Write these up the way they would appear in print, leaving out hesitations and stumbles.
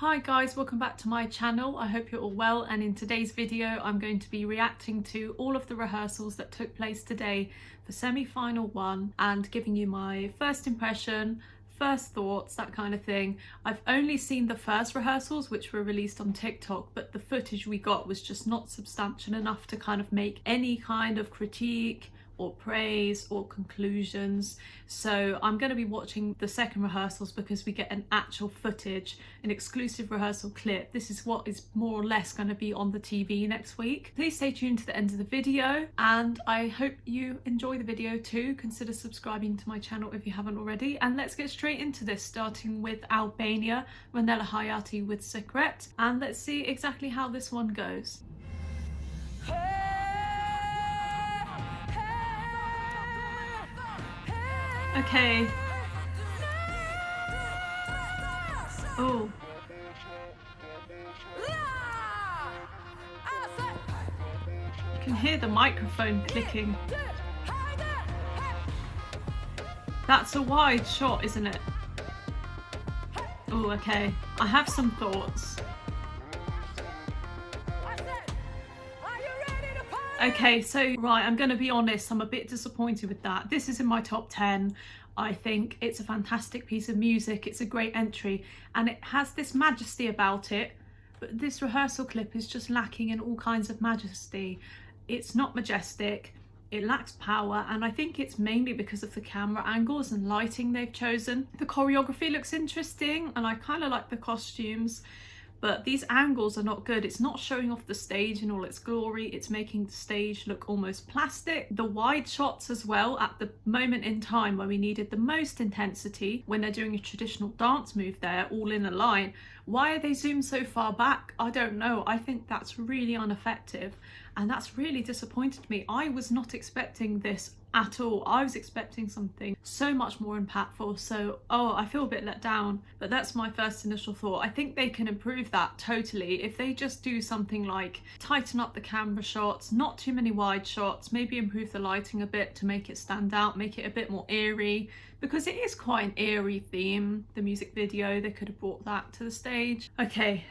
Hi guys, welcome back to my channel. I hope you're all well, and in today's video I'm going to be reacting to all of the rehearsals that took place today for semi-final 1 and giving you my first impression, first thoughts, that kind of thing. I've only seen the first rehearsals which were released on TikTok, but the footage we got was just not substantial enough to kind of make any kind of critique or praise or conclusions. So I'm going to be watching the second rehearsals because we get an actual footage, an exclusive rehearsal clip. This is what is more or less going to be on the TV next week. Please stay tuned to the end of the video, and I hope you enjoy the video too. Consider subscribing to my channel if you haven't already, and let's get straight into this, starting with Albania, Ronela Hayati with Secret, and let's see exactly how this one goes. Okay. Oh. You can hear the microphone clicking. That's a wide shot, isn't it? Oh, okay. I have some thoughts. Okay, so right, I'm going to be honest, I'm a bit disappointed with that. This is in my top 10. I think it's a fantastic piece of music. It's a great entry and it has this majesty about it, but this rehearsal clip is just lacking in all kinds of majesty. It's not majestic, it lacks power, and I think it's mainly because of the camera angles and lighting they've chosen. The choreography looks interesting and I kind of like the costumes, but these angles are not good. It's not showing off the stage in all its glory. It's making the stage look almost plastic. The wide shots as well, at the moment in time where we needed the most intensity, when they're doing a traditional dance move there, all in a line. Why are they zoomed so far back? I don't know. I think that's really ineffective, and that's really disappointed me. I was not expecting this at all. I was expecting something so much more impactful, so I feel a bit let down, but that's my first initial thought. I think they can improve that totally if they just do something like tighten up the camera shots, not too many wide shots, maybe improve the lighting a bit to make it stand out, make it a bit more eerie, because it is quite an eerie theme, the music video. They could have brought that to the stage. Okay,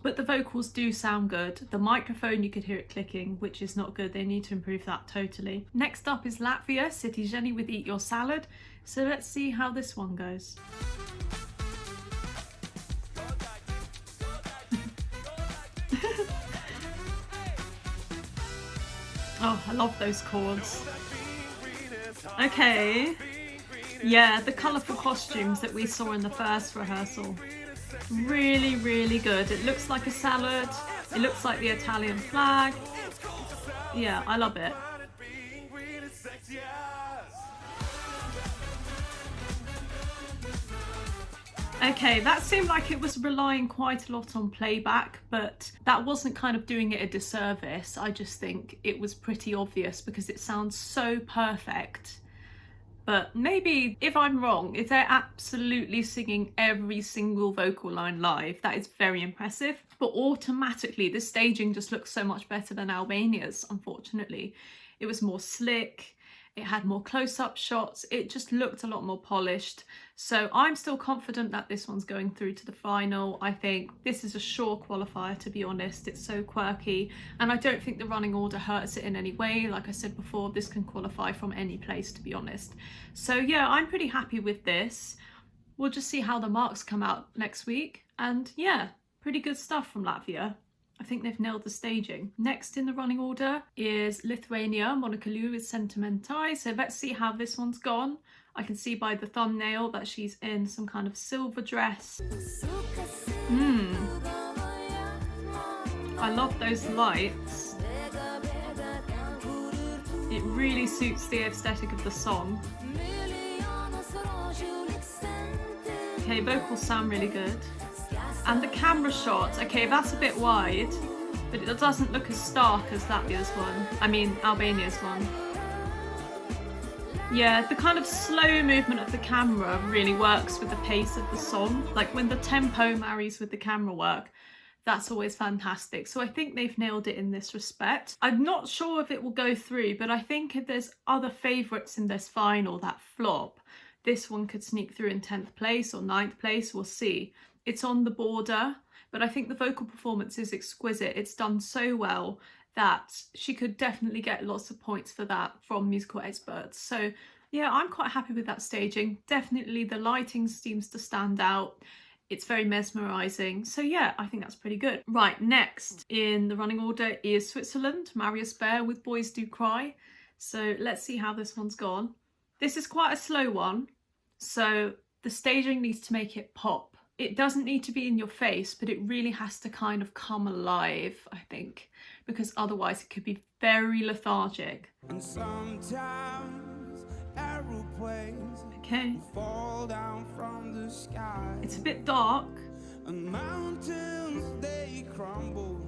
but the vocals do sound good. The microphone, you could hear it clicking, which is not good. They need to improve that totally. Next up is Latvia, City Jenny with Eat Your Salad. So let's see how this one goes. Oh, I love those chords. Okay. Yeah, the colourful costumes that we saw in the first rehearsal. Really good. It looks like a salad. It looks like the Italian flag. Yeah, I love it. Okay, that seemed like it was relying quite a lot on playback, but that wasn't kind of doing it a disservice. I just think it was pretty obvious because it sounds so perfect. But maybe, if I'm wrong, if they're absolutely singing every single vocal line live, that is very impressive. But automatically, the staging just looks so much better than Albania's, unfortunately. It was more slick, it had more close-up shots, it just looked a lot more polished. So I'm still confident that this one's going through to the final. I think this is a sure qualifier, to be honest. It's so quirky, and I don't think the running order hurts it in any way. Like I said before, this can qualify from any place, to be honest. So yeah, I'm pretty happy with this. We'll just see how the marks come out next week. And yeah, pretty good stuff from Latvia. I think they've nailed the staging. Next in the running order is Lithuania, Monica Liu with Sentimentai. So let's see how this one's gone. I can see by the thumbnail that she's in some kind of silver dress. I love those lights. It really suits the aesthetic of the song. Okay, vocals sound really good. And the camera shot, okay, that's a bit wide, but it doesn't look as stark as Latvia's one. I mean, Albania's one. Yeah, the kind of slow movement of the camera really works with the pace of the song. Like when the tempo marries with the camera work, that's always fantastic. So I think they've nailed it in this respect. I'm not sure if it will go through, but I think if there's other favourites in this final that flop, this one could sneak through in 10th place or 9th place, we'll see. It's on the border, but I think the vocal performance is exquisite. It's done so well that she could definitely get lots of points for that from musical experts. So yeah, I'm quite happy with that staging. Definitely the lighting seems to stand out. It's very mesmerizing. So yeah, I think that's pretty good. Right, next in the running order is Switzerland, Marius Bear with Boys Do Cry. So let's see how this one's gone. This is quite a slow one, so the staging needs to make it pop. It doesn't need to be in your face, but it really has to kind of come alive, I think, because otherwise it could be very lethargic. And sometimes aeroplanes Okay. fall down from the sky. It's a bit dark. And mountains they crumble,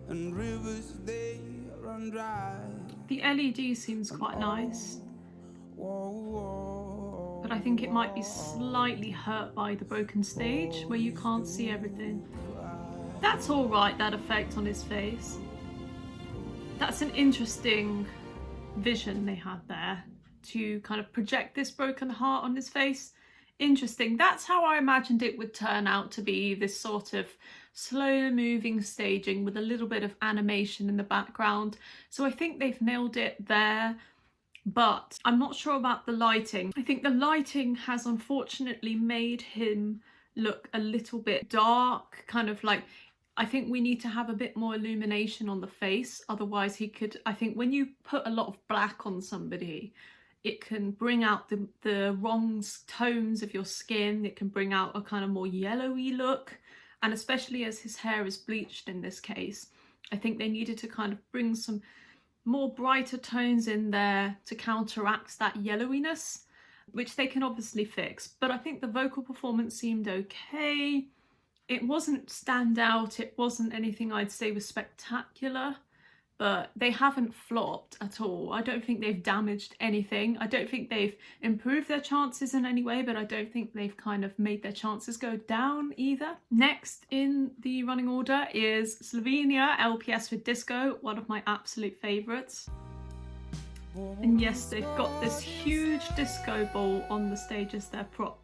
and rivers they run dry. The LED seems quite nice, Whoa, whoa, but I think it might be slightly hurt by the broken stage where you can't see everything. That's all right, that effect on his face. That's an interesting vision they had there to kind of project this broken heart on his face. Interesting. That's how I imagined it would turn out to be, this sort of slow moving staging with a little bit of animation in the background. So I think they've nailed it there, but I'm not sure about the lighting. I think the lighting has unfortunately made him look a little bit dark, kind of like, I think we need to have a bit more illumination on the face. Otherwise he could, I think when you put a lot of black on somebody, it can bring out the wrong tones of your skin. It can bring out a kind of more yellowy look. And especially as his hair is bleached in this case, I think they needed to kind of bring some more brighter tones in there to counteract that yellowiness, which they can obviously fix. But I think the vocal performance seemed okay. It wasn't stand out. It wasn't anything I'd say was spectacular, but they haven't flopped at all. I don't think they've damaged anything. I don't think they've improved their chances in any way, but I don't think they've kind of made their chances go down either. Next in the running order is Slovenia, LPS with Disco, one of my absolute favourites. And yes, they've got this huge disco ball on the stage as their prop.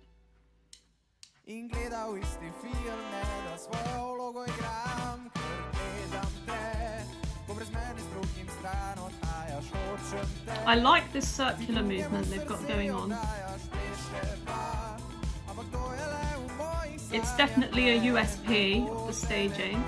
In gledal isti film, da svojo vlogo igram, ker gledam te, ko brez mene z drugim stran odhajaš, hočem te. I like this circular movement they've got going on. It's definitely a USP of the staging.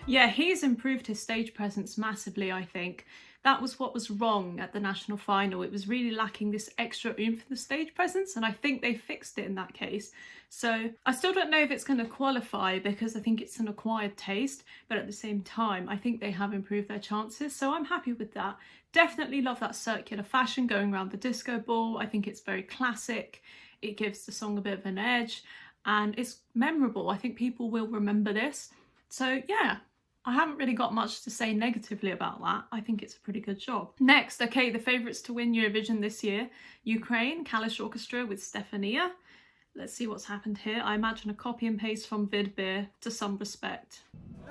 Yeah, he's improved his stage presence massively, I think. That was what was wrong at the national final. It was really lacking this extra oomph in the stage presence, and I think they fixed it in that case. So I still don't know if it's going to qualify because I think it's an acquired taste, but at the same time, I think they have improved their chances, so I'm happy with that. Definitely love that circular fashion going around the disco ball. I think it's very classic. It gives the song a bit of an edge, and it's memorable. I think people will remember this. So yeah, I haven't really got much to say negatively about that. I think it's a pretty good job. Next, okay, the favourites to win Eurovision this year. Ukraine, Kalish Orchestra with Stefania. Let's see what's happened here. I imagine a copy and paste from Vidbir to some respect.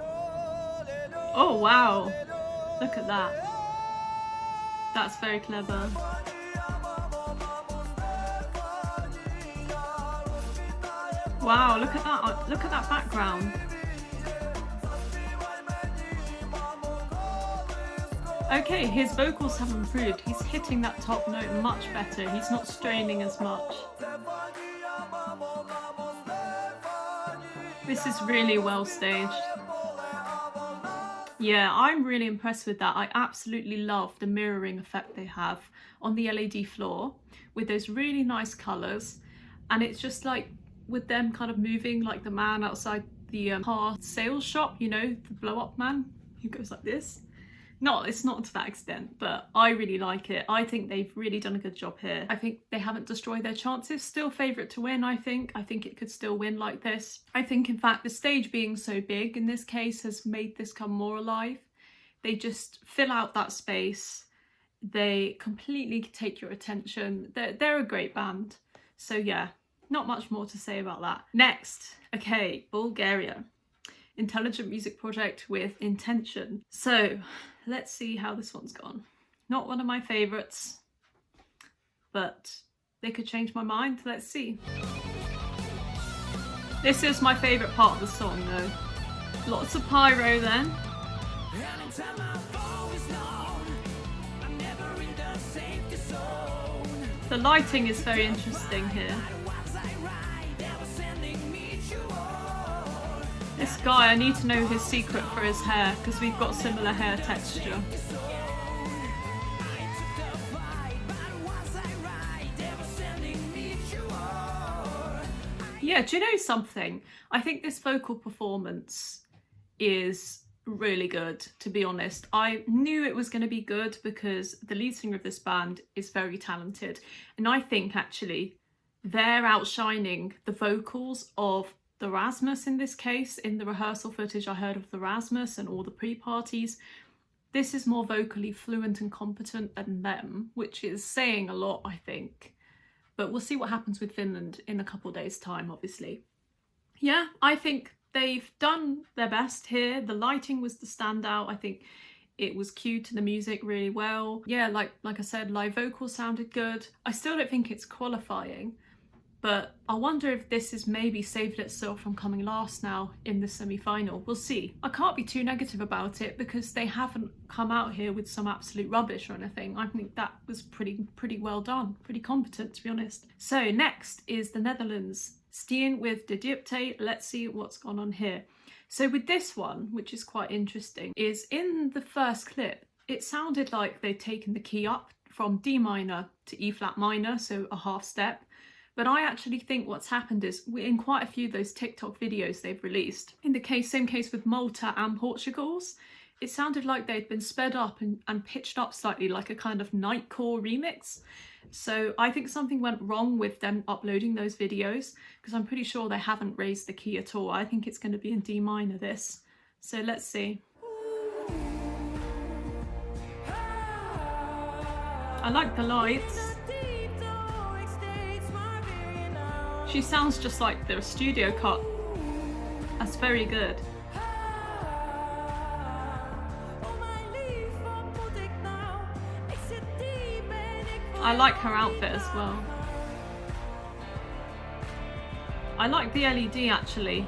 Oh wow, look at that. That's very clever. Wow, look at that background. Okay, his vocals have improved. He's hitting that top note much better. He's not straining as much. This is really well staged. Yeah, I'm really impressed with that. I absolutely love the mirroring effect they have on the LED floor with those really nice colours. And it's just like with them kind of moving like the man outside the car sales shop, you know, the blow up man who goes like this. It's not to that extent, but I really like it. I think they've really done a good job here. I think they haven't destroyed their chances. Still favourite to win, I think. I think it could still win like this. I think, in fact, the stage being so big in this case has made this come more alive. They just fill out that space. They completely take your attention. They're a great band. So yeah, not much more to say about that. Next, okay, Bulgaria. Intelligent Music Project with Intention. So let's see how this one's gone. Not one of my favourites. but they could change my mind. Let's see. This is my favourite part of the song though. Lots of pyro then. The lighting is very interesting here. This guy, I need to know his secret for his hair because we've got similar hair texture. Yeah, do you know something? I think this vocal performance is really good, to be honest. I knew it was going to be good because the lead singer of this band is very talented. And I think actually they're outshining the vocals of the Rasmus in this case. In the rehearsal footage I heard of the Rasmus and all the pre-parties, this is more vocally fluent and competent than them, which is saying a lot, I think. But we'll see what happens with Finland in a couple days' time, obviously. Yeah, I think they've done their best here. The lighting was the standout. I think it was cued to the music really well. Yeah, like I said, live vocals sounded good. I still don't think it's qualifying, but I wonder if this has maybe saved itself from coming last now in the semi-final. We'll see. I can't be too negative about it because they haven't come out here with some absolute rubbish or anything. I think that was pretty well done, pretty competent, to be honest. So next is the Netherlands. Stien with De Diepte. Let's see what's gone on here. So with this one, which is quite interesting, is in the first clip, it sounded like they'd taken the key up from D minor to E flat minor, so a half step. But I actually think what's happened is in quite a few of those TikTok videos they've released, in the same case with Malta and Portugal's, it sounded like they'd been sped up and pitched up slightly, like a kind of nightcore remix. So I think something went wrong with them uploading those videos because I'm pretty sure they haven't raised the key at all. I think it's going to be in D minor this. So let's see. I like the lights. She sounds just like the studio cut. That's very good. I like her outfit as well. I like the LED actually.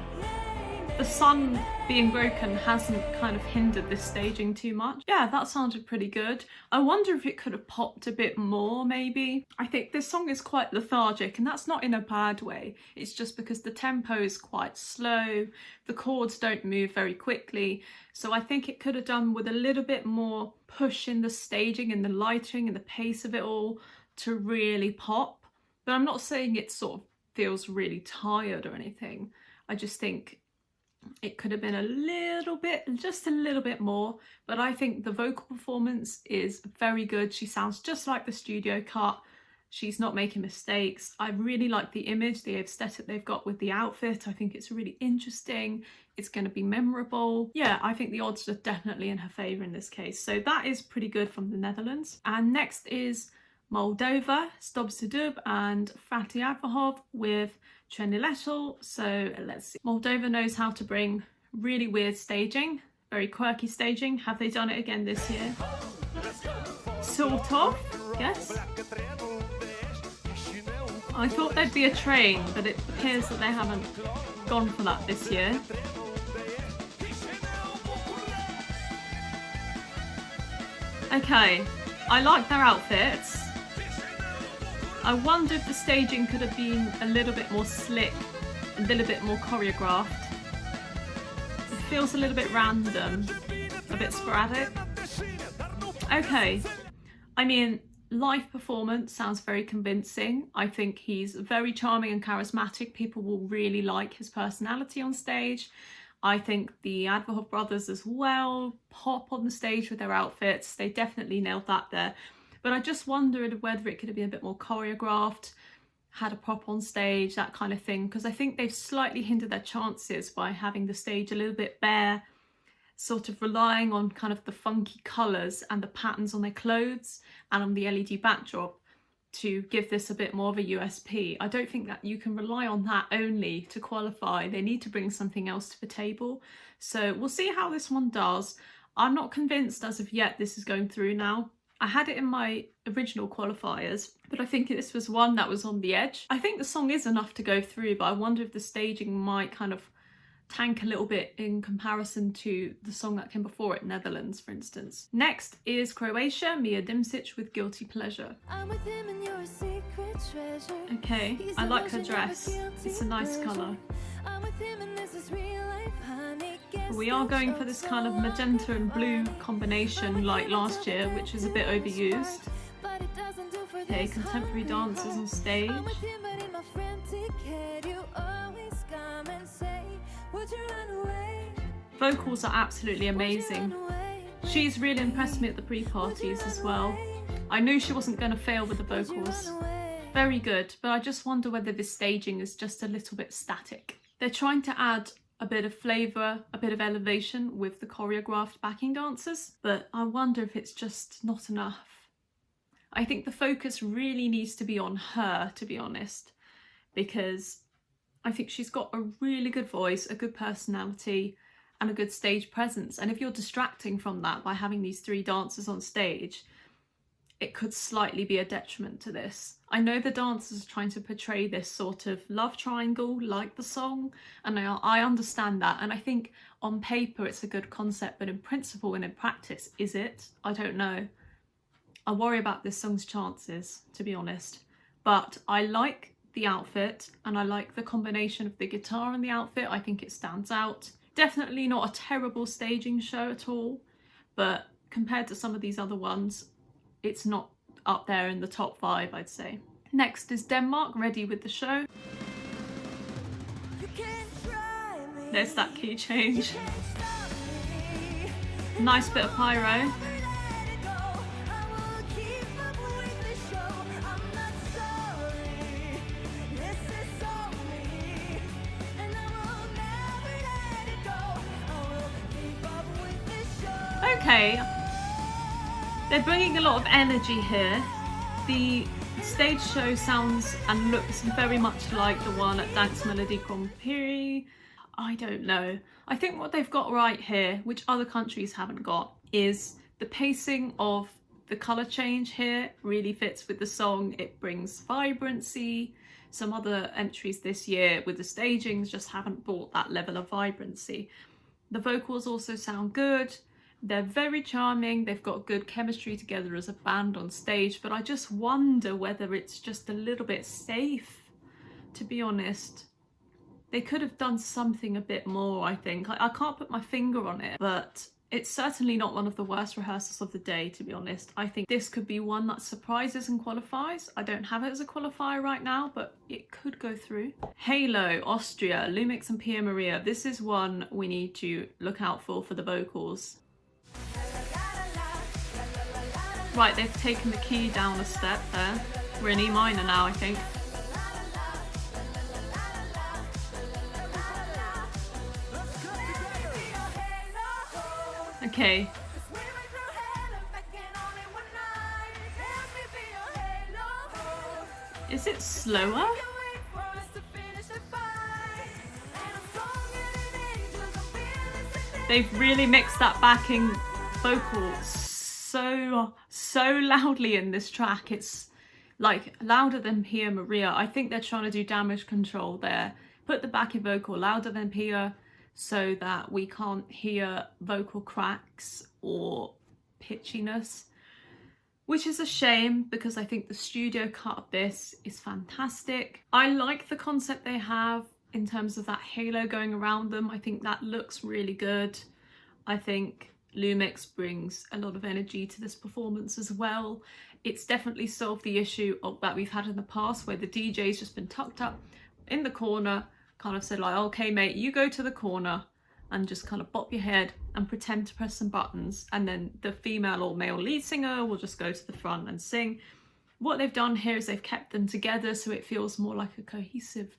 The sun being broken hasn't kind of hindered this staging too much. Yeah, that sounded pretty good. I wonder if it could have popped a bit more maybe. I think this song is quite lethargic, and that's not in a bad way. It's just because the tempo is quite slow, the chords don't move very quickly. So I think it could have done with a little bit more push in the staging and the lighting and the pace of it all to really pop. But I'm not saying it sort of feels really tired or anything. I just think it could have been a little bit, just a little bit more, but I think the vocal performance is very good. She sounds just like the studio cut. She's not making mistakes. I really like the image, the aesthetic they've got with the outfit. I think it's really interesting. It's going to be memorable. Yeah, I think the odds are definitely in her favour in this case. So that is pretty good from the Netherlands. And next is Moldova, Stopsedub and Fatih Avrahov with Treniletel. So let's see. Moldova knows how to bring really weird staging, very quirky staging. Have they done it again this year? Sort of, yes. I thought there'd be a train, but it appears that they haven't gone for that this year. Okay, I like their outfits. I wonder if the staging could have been a little bit more slick, a little bit more choreographed. It feels a little bit random, a bit sporadic. Okay, I mean, live performance sounds very convincing. I think he's very charming and charismatic. People will really like his personality on stage. I think the Avrahov brothers as well pop on the stage with their outfits. They definitely nailed that there. But I just wondered whether it could have been a bit more choreographed, had a prop on stage, that kind of thing. Because I think they've slightly hindered their chances by having the stage a little bit bare, sort of relying on kind of the funky colours and the patterns on their clothes and on the LED backdrop to give this a bit more of a USP. I don't think that you can rely on that only to qualify. They need to bring something else to the table. So we'll see how this one does. I'm not convinced as of yet this is going through now. I had it in my original qualifiers, but I think this was one that was on the edge. I think the song is enough to go through, but I wonder if the staging might kind of tank a little bit in comparison to the song that came before it, Netherlands, for instance. Next is Croatia, Mia Dimsic with Guilty Pleasure. I'm with him and you're a secret treasure. Okay, I like her dress. It's a nice colour. I'm with him and this is real life, honey. We are going for this kind of magenta and blue combination like last year, which is a bit overused. Okay, contemporary dancers on stage. Vocals are absolutely amazing. She's really impressed me at the pre-parties as well. I knew she wasn't going to fail with the vocals. Very good, but I just wonder whether this staging is just a little bit static. They're trying to add a bit of flavour, a bit of elevation with the choreographed backing dancers, but I wonder if it's just not enough. I think the focus really needs to be on her, to be honest, because I think she's got a really good voice, a good personality, and a good stage presence. And if you're distracting from that by having these three dancers on stage, it could slightly be a detriment to this. I know the dancers are trying to portray this sort of love triangle like the song, and I understand that, and I think on paper it's a good concept, but in principle and in practice, is it? I don't know. I worry about this song's chances, to be honest. But I like the outfit, and I like the combination of the guitar and the outfit. I think it stands out. Definitely not a terrible staging show at all, but compared to some of these other ones, it's not up there in the top 5, I'd say. Next is Denmark, Ready with the Show. There's that key change. Nice bit of pyro. Okay. They're bringing a lot of energy here. The stage show sounds and looks very much like the one at Dance Melody Grand Prix. I don't know. I think what they've got right here, which other countries haven't got, is the pacing of the colour change here really fits with the song. It brings vibrancy. Some other entries this year with the stagings just haven't brought that level of vibrancy. The vocals also sound good. They're very charming, they've got good chemistry together as a band on stage, but I just wonder whether it's just a little bit safe, to be honest. They could have done something a bit more, I think. I can't put my finger on it, but it's certainly not one of the worst rehearsals of the day, to be honest. I think this could be one that surprises and qualifies. I don't have it as a qualifier right now, but it could go through. Halo, Austria, Lumix and Pia Maria. This is one we need to look out for the vocals. Right, they've taken the key down a step there. We're in E minor now, I think. Okay. Is it slower? They've really mixed that backing vocal so loudly in this track. It's like louder than Pia Maria. I think they're trying to do damage control there. Put the backing vocal louder than Pia so that we can't hear vocal cracks or pitchiness, which is a shame because I think the studio cut of this is fantastic. I like the concept they have in terms of that halo going around them. I think that looks really good. I think Lumix brings a lot of energy to this performance as well. It's definitely solved the issue that we've had in the past where the DJ's just been tucked up in the corner, kind of said like, okay mate, you go to the corner and just kind of bop your head and pretend to press some buttons, and then the female or male lead singer will just go to the front and sing. What they've done here is they've kept them together so it feels more like a cohesive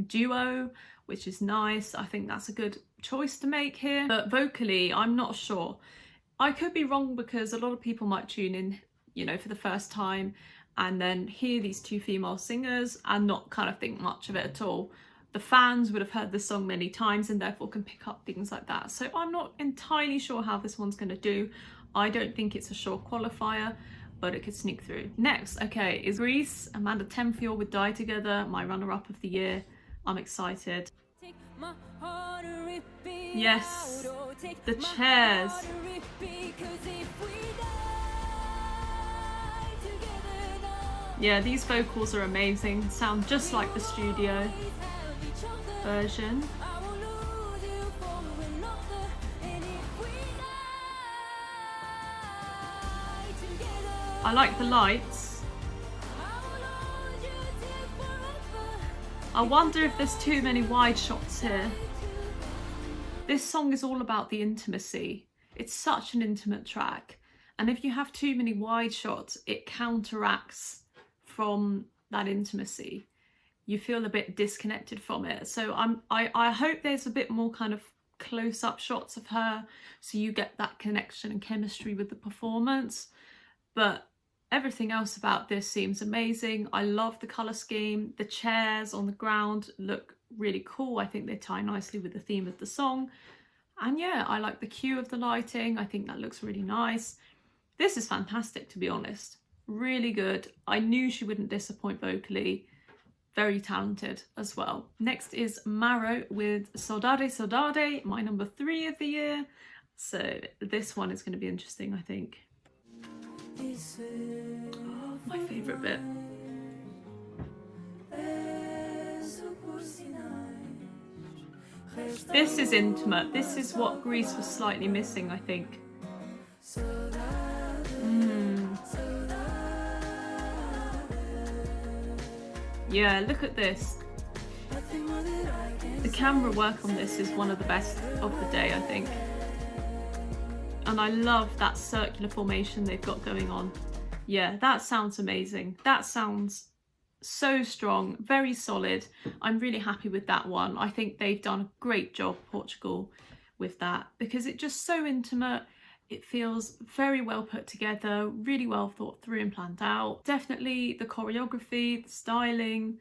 duo, which is nice. I think that's a good choice to make here. But vocally, I'm not sure. I could be wrong because a lot of people might tune in, you know, for the first time and then hear these two female singers and not kind of think much of it at all. The fans would have heard the song many times and therefore can pick up things like that. So I'm not entirely sure how this one's going to do. I don't think it's a sure qualifier. but it could sneak through. Next, okay, is Greece, Amanda Tenfield with Die Together, my runner-up of the year. I'm excited. Yes, the chairs. Yeah, these vocals are amazing. Sound just like the studio version. I like the lights. I wonder if there's too many wide shots here. This song is all about the intimacy. It's such an intimate track. And if you have too many wide shots, it counteracts from that intimacy. You feel a bit disconnected from it. So I hope there's a bit more kind of close-up shots of her so you get that connection and chemistry with the performance. But everything else about this seems amazing. I love the colour scheme. The chairs on the ground look really cool. I think they tie nicely with the theme of the song. And yeah, I like the cue of the lighting. I think that looks really nice. This is fantastic, to be honest. Really good. I knew she wouldn't disappoint vocally. Very talented as well. Next is Maro with Saudade Saudade, my number 3 of the year. So this one is going to be interesting, I think. Oh, my favourite bit. This is intimate. This is what Greece was slightly missing, I think. Yeah, look at this. The camera work on this is one of the best of the day, I think. And I love that circular formation they've got going on. Yeah, that sounds amazing. That sounds so strong, very solid. I'm really happy with that one. I think they've done a great job, Portugal, with that, because it's just so intimate. It feels very well put together, really well thought through and planned out. Definitely the choreography, the styling,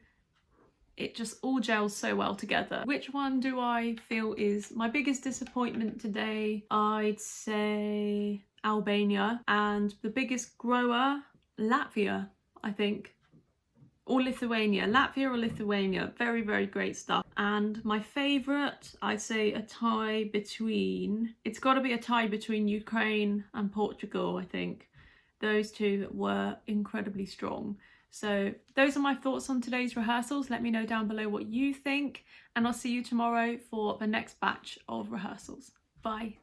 it just all gels so well together. Which one do I feel is my biggest disappointment today? I'd say Albania, and the biggest grower, Latvia, I think. Or Lithuania, Latvia or Lithuania. Very, very great stuff. And my favourite, I'd say a tie between, it's got to be a tie between Ukraine and Portugal, I think. Those two were incredibly strong. So those are my thoughts on today's rehearsals. Let me know down below what you think, and I'll see you tomorrow for the next batch of rehearsals. Bye.